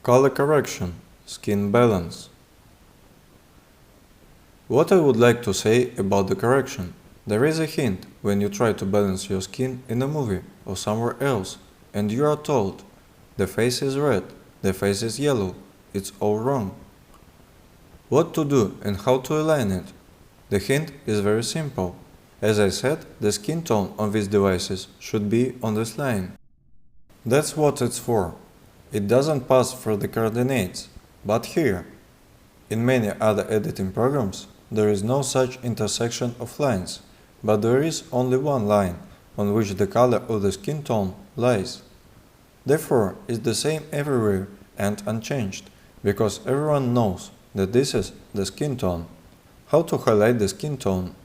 Color correction, skin balance. What I would like to say about the correction. There is a hint when you try to balance your skin in a movie or somewhere else, and you are told, the face is red, the face is yellow, it's all wrong. What to do and how to align it? The hint is very simple. As I said, the skin tone on these devices should be on this line. That's what it's for. It doesn't pass through the coordinates, but here. In many other editing programs, there is no such intersection of lines, but there is only one line on which the color of the skin tone lies. Therefore, it's the same everywhere and unchanged, because everyone knows that this is the skin tone. How to highlight the skin tone?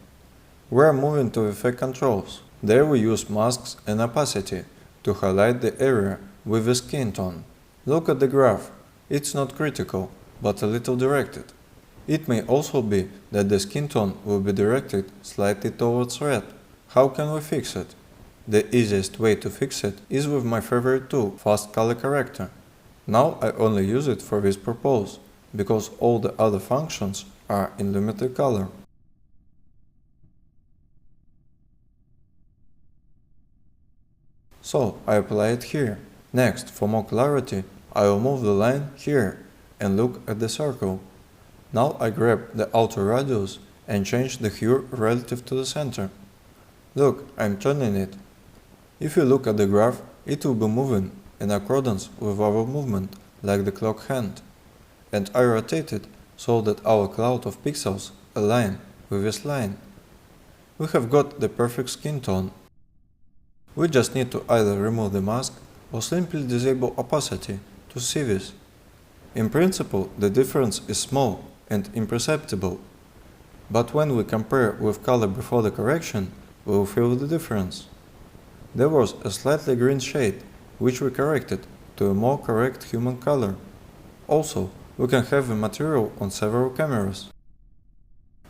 We are moving to Effect Controls. There we use masks and opacity to highlight the area with the skin tone. Look at the graph. It's not critical, but a little directed. It may also be that the skin tone will be directed slightly towards red. How can we fix it? The easiest way to fix it is with my favorite tool, Fast Color Corrector. Now I only use it for this purpose, because all the other functions are in limited color. So I apply it here. Next, for more clarity, I will move the line here and look at the circle. Now I grab the outer radius and change the hue relative to the center. Look, I'm turning it. If you look at the graph, it will be moving in accordance with our movement, like the clock hand. And I rotate it so that our cloud of pixels align with this line. We have got the perfect skin tone. We just need to either remove the mask or simply disable opacity to see this. In principle, the difference is small and imperceptible, but when we compare with color before the correction, we will feel the difference. There was a slightly green shade, which we corrected to a more correct human color. Also, we can have the material on several cameras.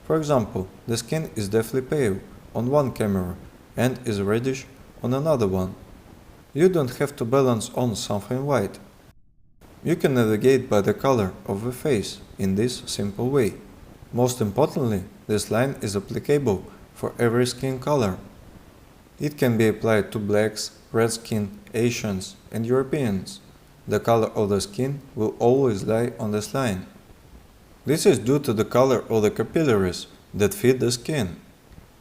For example, the skin is deathly pale on one camera and is reddish on another one. You don't have to balance on something white. You can navigate by the color of the face in this simple way. Most importantly, this line is applicable for every skin color. It can be applied to blacks, red skin, Asians, and Europeans. The color of the skin will always lie on this line. This is due to the color of the capillaries that feed the skin.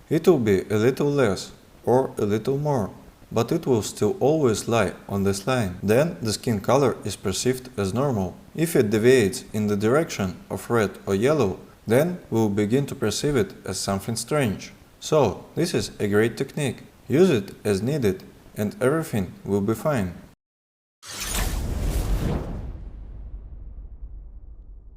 It will be a little less or a little more, but it will still always lie on this line. Then the skin color is perceived as normal. If it deviates in the direction of red or yellow, then we will begin to perceive it as something strange. So, this is a great technique. Use it as needed and everything will be fine.